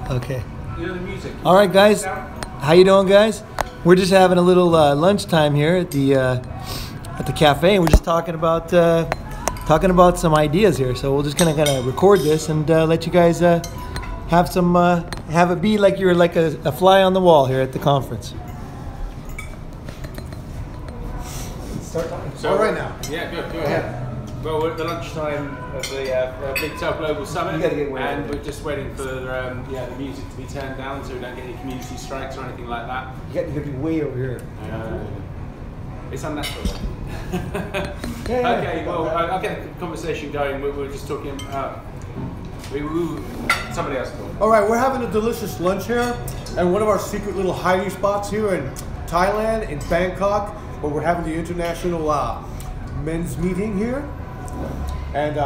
Okay. You know the music. All right, guys. How you doing, guys? We're just having a little lunchtime here at the cafe, and we're just talking about some ideas here. So we're just gonna kind of record this and let you guys have it be like you're like a fly on the wall here at the conference. Start talking. So right now. Yeah, good. Go ahead. Well, we're at the lunchtime of the LItecoin Global Summit, and we're just waiting for the music to be turned down so we don't get any community strikes or anything like that. You got to be way over here. It's unnatural. Okay, well, I'll get the conversation going. We're just talking about... somebody else talk. All right, we're having a delicious lunch here, and one of our secret little hiding spots here in Thailand, in Bangkok, where we're having the international men's meeting here. And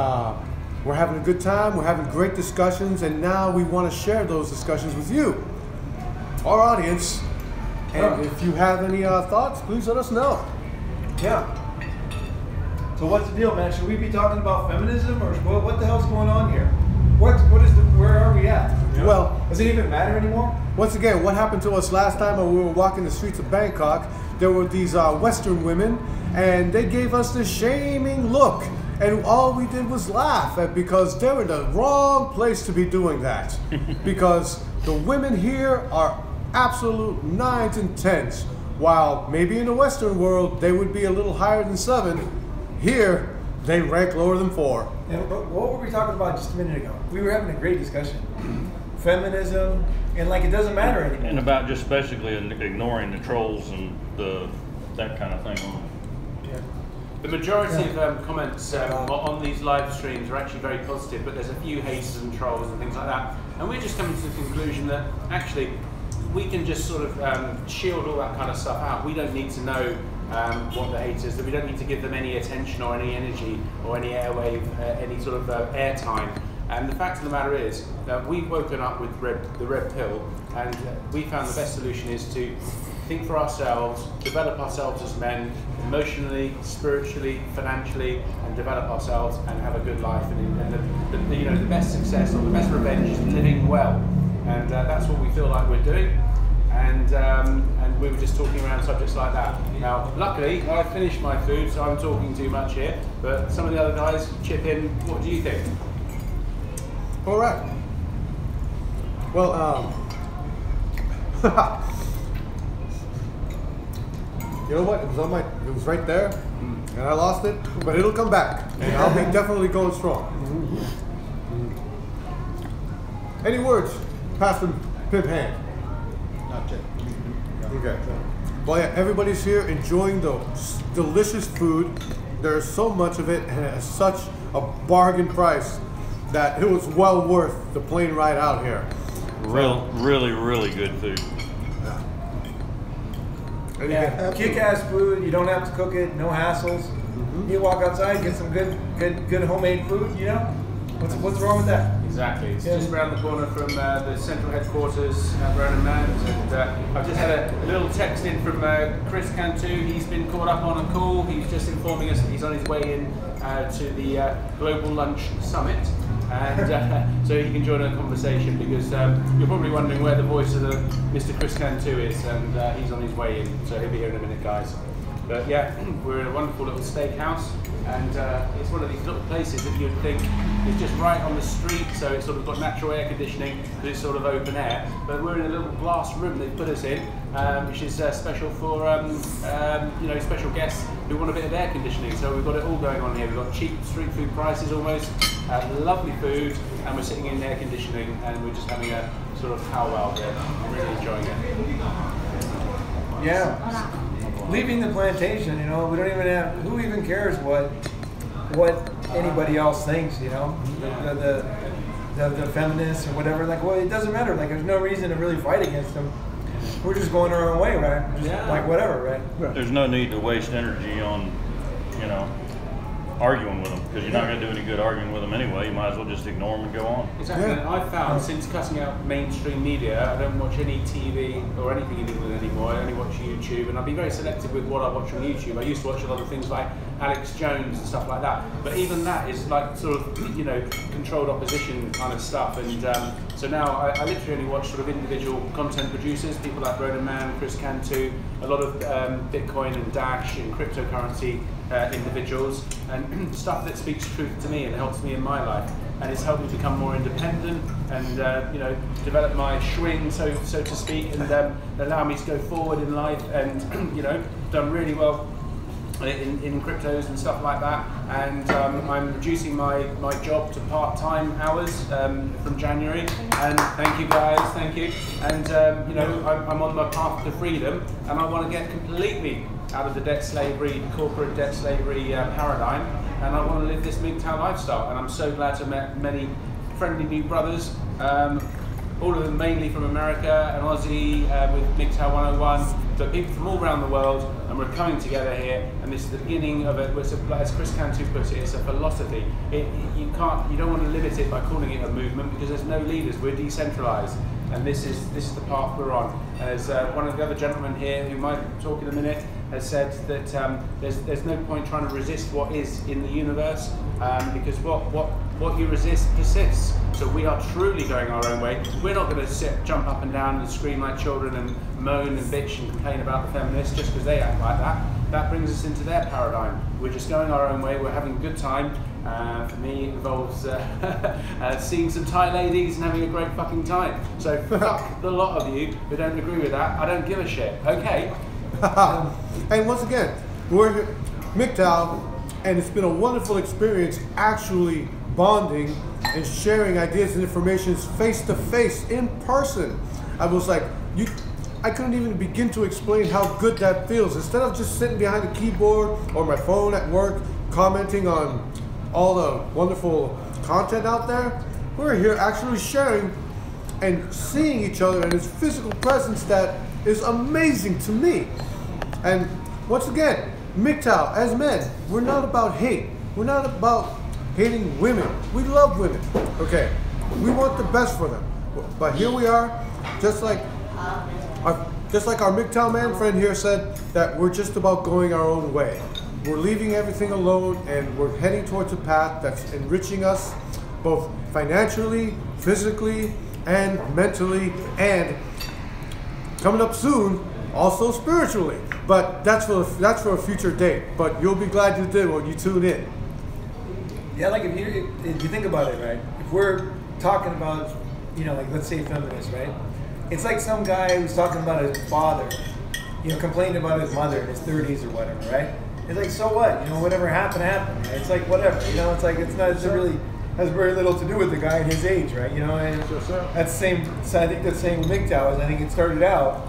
we're having a good time, we're having great discussions, and now we want to share those discussions with you, our audience. And if you have any thoughts, please let us know. Yeah. So what's the deal, man? Should we be talking about feminism, or what the hell's going on here? Where are we at? Yeah. Well, does it even matter anymore? Once again, what happened to us last time when we were walking the streets of Bangkok? There were these Western women, and they gave us this shaming look. And all we did was laugh because they're in the wrong place to be doing that. Because the women here are absolute 9s and 10s. While maybe in the Western world, they would be a little higher than 7. Here, they rank lower than 4. And what were we talking about just a minute ago? We were having a great discussion. Feminism, and like it doesn't matter anymore. And about just basically ignoring the trolls and that kind of thing. The majority of comments on these live streams are actually very positive, but there's a few haters and trolls and things like that. And we're just coming to the conclusion that actually we can just sort of shield all that kind of stuff out. We don't need to know what the haters, that we don't need to give them any attention or any energy or any airwave, any sort of airtime. And the fact of the matter is that we've woken up with the red pill, and we found the best solution is to think for ourselves, develop ourselves as men, emotionally, spiritually, financially, and develop ourselves and have a good life. And the best success or the best revenge is living well, and that's what we feel like we're doing. And we were just talking around subjects like that. Now, luckily, I finished my food, so I'm talking too much here. But some of the other guys chip in. What do you think? All right. Well, you know what? It was right there, and I lost it, but it'll come back, and I'll be definitely going strong. Any words, Pastor Pimp Hand? Not yet. Okay. Well, yeah, everybody's here enjoying the delicious food. There's so much of it, and at such a bargain price that it was well worth the plane ride out here. Really good food. Yeah, kick-ass food. You don't have to cook it. No hassles. You walk outside, get some good homemade food. You know, what's wrong with that? Exactly. It's just around the corner from the central headquarters at Roninmgtow, and I've just had a little text in from Chris Cantu. He's been caught up on a call. He's just informing us that he's on his way in to the Global Lunch Summit. And so you can join a conversation, because you're probably wondering where the voice of Mr. Chris Cantu is, and he's on his way in, so he'll be here in a minute, guys. But yeah, we're in a wonderful little steakhouse, and it's one of these little places that you'd think is just right on the street, so it's sort of got natural air conditioning, but it's sort of open air. But we're in a little glass room they put us in, which is special for special guests who want a bit of air conditioning. So we've got it all going on here. We've got cheap street food prices almost, lovely food, and we're sitting in air conditioning, and we're just having a sort of powwow here. I'm really enjoying it. Yeah. Leaving the plantation, we don't even have, who even cares what anybody else thinks, the feminists or whatever. Like, well, it doesn't matter. Like, there's no reason to really fight against them. We're just going our own way, right? Like, whatever, right? There's no need to waste energy on, arguing with them, because you're not going to do any good arguing with them anyway. You might as well just ignore them and go on. Exactly. And I've found, since cutting out mainstream media, I don't watch any TV or anything in England anymore. I only watch YouTube, and I've been very selective with what I watch on YouTube. I used to watch a lot of things like Alex Jones and stuff like that. But even that is like sort of, you know, controlled opposition kind of stuff. And so now I literally only watch sort of individual content producers, people like roninmgtow, Chris Cantu, a lot of Bitcoin and Dash and cryptocurrency individuals, and stuff that speaks truth to me and helps me in my life. And it's helped me become more independent and you know, develop my swing, so to speak, and allow me to go forward in life. And you know, done really well in cryptos and stuff like that. And I'm reducing my job to part-time hours from January. And thank you guys, thank you. And you know, I'm on my path to freedom, and I want to get completely out of the debt slavery, corporate debt slavery paradigm. And I want to live this MGTOW lifestyle, and I'm so glad to have met many friendly new brothers, all of them mainly from America and Aussie with MGTOW 101, but people from all around the world, and we're coming together here, and this is the beginning of it. As Chris Cantu put it, it's a philosophy. You don't want to limit it by calling it a movement, because there's no leaders, we're decentralized. And this is the path we're on. And as one of the other gentlemen here, who might talk in a minute, has said that there's no point trying to resist what is in the universe, because what you resist persists. So we are truly going our own way. We're not going to jump up and down and scream like children and moan and bitch and complain about the feminists just because they act like that. That brings us into their paradigm. We're just going our own way. We're having a good time. For me, it involves seeing some Thai ladies and having a great fucking time. So fuck the lot of you who don't agree with that. I don't give a shit. Okay. And once again, we're here, MGTOW, and it's been a wonderful experience actually bonding and sharing ideas and information face to face, in person. I was like, I couldn't even begin to explain how good that feels. Instead of just sitting behind a keyboard or my phone at work, commenting on all the wonderful content out there, we're here actually sharing and seeing each other, and this physical presence that is amazing to me. And once again, MGTOW, as men, we're not about hate. We're not about hating women. We love women, okay? We want the best for them. But here we are, just like our MGTOW man friend here said, that we're just about going our own way. We're leaving everything alone, and we're heading towards a path that's enriching us, both financially, physically, and mentally, and coming up soon, also spiritually. But that's for a future date. But you'll be glad you did when you tune in. Yeah, like if you think about it, right? If we're talking about, you know, like let's say feminists, right? It's like some guy who's talking about his father, you know, complaining about his mother in his 30s or whatever, right? It's like, so what? You know, whatever happened, happened. Right? It's like whatever. You know, it's like it really has very little to do with the guy in his age, right? You know, and that's the same. So I think the same with MGTOW is. I think it started out,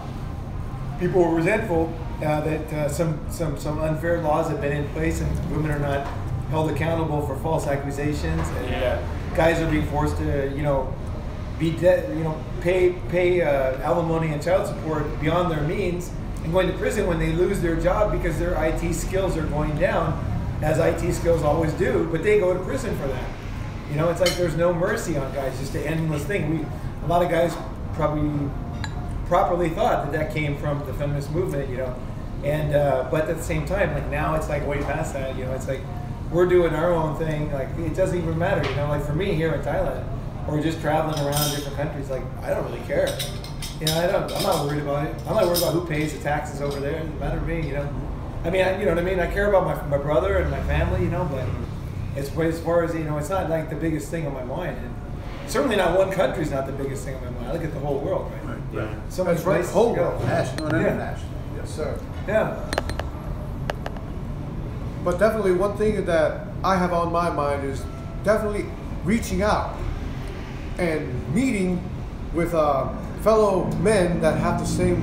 people were resentful that some unfair laws have been in place and women are not held accountable for false accusations, and guys are being forced to, you know, pay alimony and child support beyond their means, and going to prison when they lose their job because their IT skills are going down, as IT skills always do, but they go to prison for that. You know, it's like there's no mercy on guys, just an endless thing. A lot of guys probably properly thought that came from the feminist movement, you know, and but at the same time, like now it's like way past that, you know, it's like we're doing our own thing, like it doesn't even matter, you know, like for me here in Thailand, or just traveling around different countries, like I don't really care. You know, I'm not worried about it. I'm not worried about who pays the taxes over there. It doesn't matter to me, you know. I mean, you know what I mean? I care about my brother and my family, you know, but as far as, you know, it's not like the biggest thing on my mind. And certainly not one country's not the biggest thing on my mind. I look at the whole world, right? Yeah. So much right. places Whole to go. world. National and international. Yes, sir. Yeah. But definitely one thing that I have on my mind is definitely reaching out and meeting with fellow men that have the same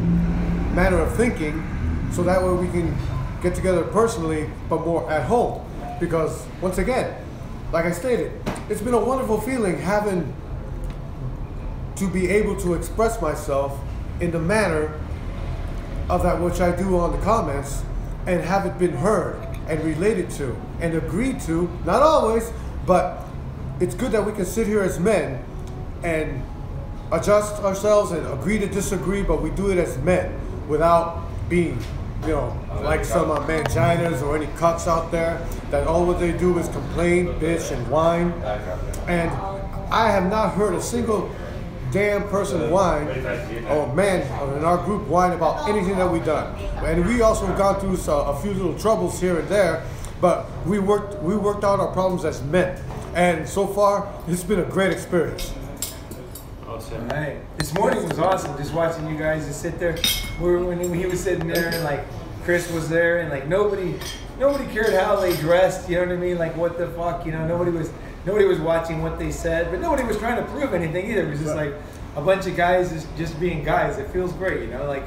manner of thinking, so that way we can get together personally, but more at home. Because once again, like I stated, it's been a wonderful feeling having to be able to express myself in the manner of that which I do on the comments, and have it been heard and related to and agreed to. Not always, but it's good that we can sit here as men and adjust ourselves and agree to disagree, but we do it as men without being you know, like some manginas or any cucks out there that all what they do is complain, bitch, and whine. And I have not heard a single damn person whine or man in our group whine about anything that we've done. And we also have gone through a few little troubles here and there, but we worked out our problems as men. And so far, it's been a great experience. Awesome. Right. This morning was awesome, just watching you guys just sit there. When he was sitting there, and like Chris was there, and like nobody cared how they dressed. You know what I mean? Like what the fuck? You know, nobody was watching what they said, but nobody was trying to prove anything either. It was just like a bunch of guys just being guys. It feels great, you know. Like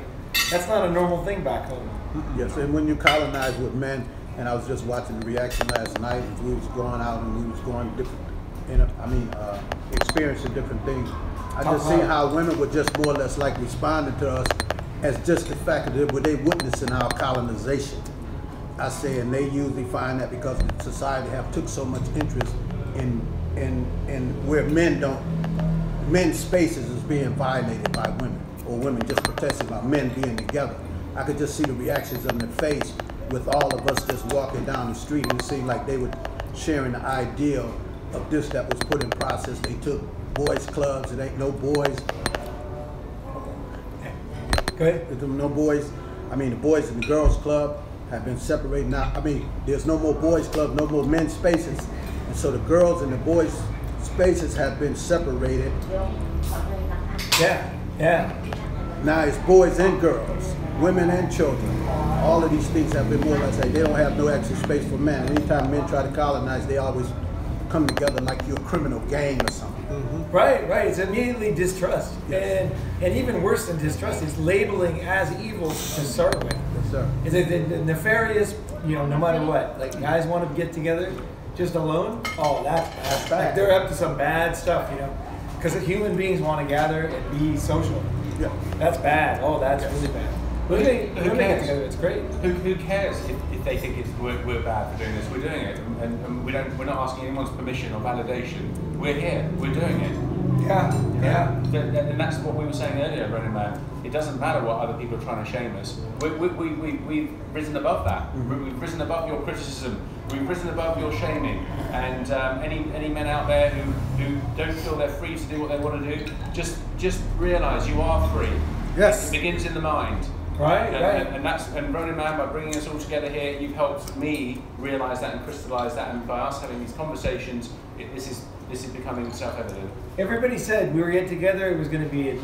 that's not a normal thing back home. Yes, and when you colonize with men, and I was just watching the reaction last night, as we was going out and we was going different, experiencing different things. I just see how women were just more or less like responding to us as just the fact that they witnessing our colonization. I say, and they usually find that because society have took so much interest in where men's spaces is being violated by women, or women just protesting about men being together. I could just see the reactions on their face with all of us just walking down the street, and it seemed like they were sharing the ideal of this that was put in process. They took boys clubs, it ain't no boys. Go ahead. There's no boys. I mean, the boys and the girls club have been separated now. I mean, there's no more boys club, no more men's spaces. And so the girls and the boys spaces have been separated. Yeah. Now it's boys and girls, women and children. All of these things have been more or less like they don't have no extra space for men. Anytime men try to colonize, they always come together like you're a criminal gang or something. Mm-hmm. Right. It's immediately distrust. Yes. And even worse than distrust is labeling as evil to start with. Yes, sir. Is it the nefarious, you know, no matter what, like guys want to get together just alone? Oh, that's bad. Like they're up to some bad stuff, you know, because human beings want to gather and be social. Yeah. That's bad. Oh, that's really bad. Who get together, it's great. Who cares if they think we're bad for doing this? We're doing it, and we're not asking anyone's permission or validation. We're here. We're doing it. Yeah. And that's what we were saying earlier, Ronin Man. It doesn't matter what other people are trying to shame us. We've risen above that. Mm-hmm. We've risen above your criticism. We've risen above your shaming. And any men out there who don't feel they're free to do what they want to do, just realise you are free. Yes. It begins in the mind. Right. And Ronin Man, by bringing us all together here, you've helped me realise that and crystallise that. And by us having these conversations, this is becoming self-evident. Everybody said we were getting together. It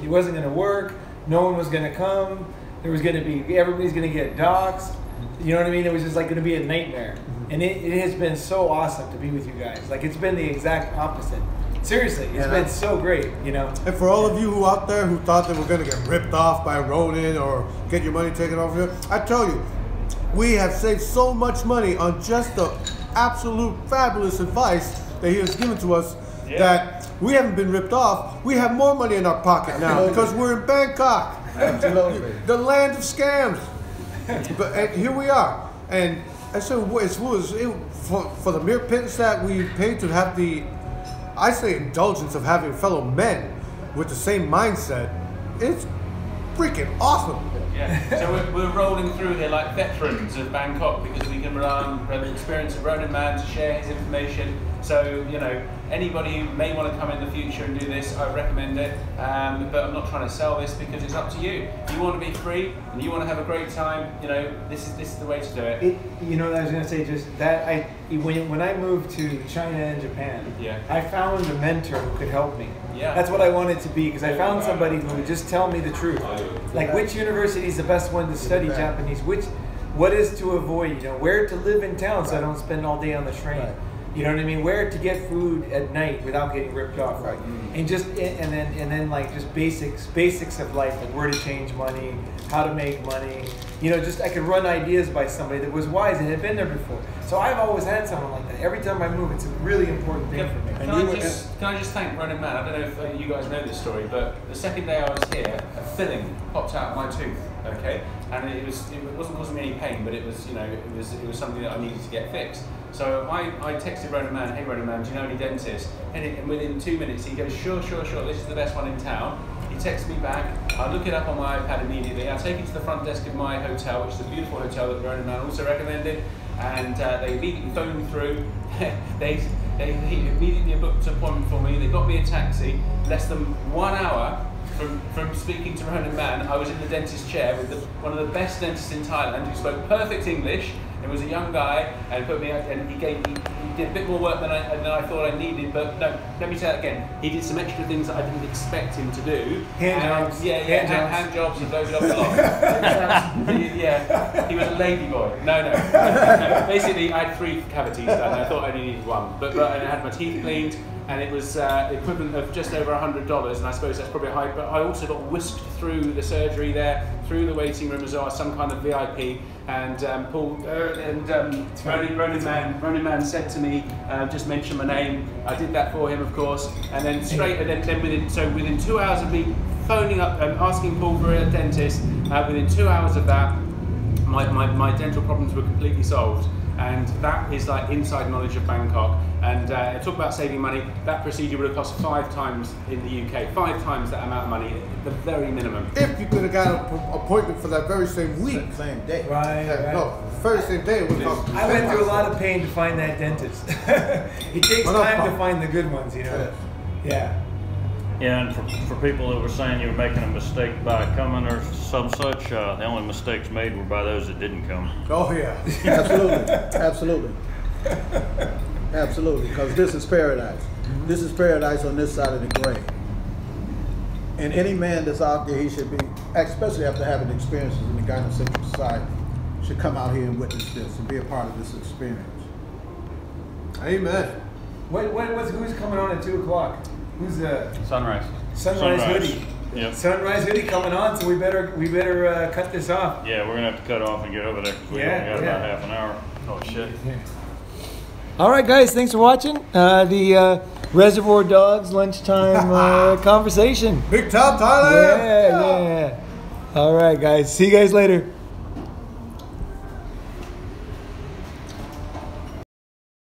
wasn't going to work. No one was going to come. Everybody's going to get doxxed. You know what I mean? It was just like going to be a nightmare. And it has been so awesome to be with you guys. Like it's been the exact opposite. Seriously, it's been so great, you know. And for all of you who out there who thought they were going to get ripped off by Ronin or get your money taken off here, I tell you, we have saved so much money on just the absolute fabulous advice that he has given to us that we haven't been ripped off. We have more money in our pocket now because we're in Bangkok, the land of scams. But here we are. And so for the mere pittance that we paid to have the, I say, indulgence of having fellow men with the same mindset, it's freaking awesome. Yeah. So we're rolling through here like veterans of Bangkok because we can rely on the experience of Ronin Man to share his information. So, you know, anybody who may want to come in the future and do this, I recommend it. But I'm not trying to sell this because it's up to you. If you want to be free and you want to have a great time, you know, this is the way to do it. You know, I was going to say just that when I moved to China and Japan, I found a mentor who could help me. Yeah. That's what I wanted to be because I found somebody who would just tell me the truth. Like which university is the best one to study Japanese, what is to avoid, you know, where to live in town so I don't spend all day on the train. Right. You know what I mean? Where to get food at night without getting ripped off, right? And then like just basics of life, like where to change money, how to make money. You know, just I could run ideas by somebody that was wise and had been there before. So I've always had someone like that. Every time I move, it's a really important thing for me. Can I just thank Ronin Man? I don't know if you guys know this story, but the second day I was here, a filling popped out of my tooth. Okay, and it wasn't causing me any pain, but it was, you know, it was something that I needed to get fixed. So I texted Ronin Man, hey Ronin Man, do you know any dentists? And within 2 minutes he goes, sure, this is the best one in town. He texts me back. I look it up on my iPad immediately. I take it to the front desk of my hotel, which is a beautiful hotel that Ronin Man also recommended, and they immediately phoned me through. they immediately booked an appointment for me. They got me a taxi. Less than 1 hour from speaking to Ronin Man, I was in the dentist chair with one of the best dentists in Thailand who spoke perfect English. It was a young guy, and put me, and he did a bit more work than I thought I needed. But no, let me say that again. He did some extra things that I didn't expect him to do. Hand jobs. Hand jobs. He loaded up a lot. Yeah, he was a lady boy. No. Basically, I had 3 cavities done. I thought I only needed 1, but I had my teeth cleaned, and it was the equivalent of just over $100. And I suppose that's probably high. But I also got whisked through the surgery there, through the waiting room as well, some kind of VIP. And Paul Ronin Man said to me, just mention my name. I did that for him, of course, and then within 2 hours of me phoning up and asking Paul for a dentist, within 2 hours of that, my dental problems were completely solved. And that is like inside knowledge of Bangkok. And talk about saving money. That procedure would have cost 5 times in the UK, 5 times that amount of money, at the very minimum. If you could have got an appointment for that very same week. Same day. Right. No, very same day. It would cost. I went through a lot of pain to find that dentist. It takes time to find the good ones, you know. Yeah. Yeah, and for people that were saying you were making a mistake by coming or some such, the only mistakes made were by those that didn't come. Oh yeah. Absolutely, because this is paradise. This is paradise on this side of the grave. And any man that's out there, he should be, especially after having experiences in the gynocentric society, should come out here and witness this and be a part of this experience. Amen. Who's coming on at 2 o'clock? Who's the Sunrise. Sunrise Hoodie? Yep. Sunrise Hoodie coming on, so we better cut this off. Yeah, we're gonna have to cut off and get over there because we only got about half an hour. Oh shit. All right, guys, thanks for watching the Reservoir Dogs lunchtime conversation. Big Top Thailand. Yeah. All right, guys. See you guys later.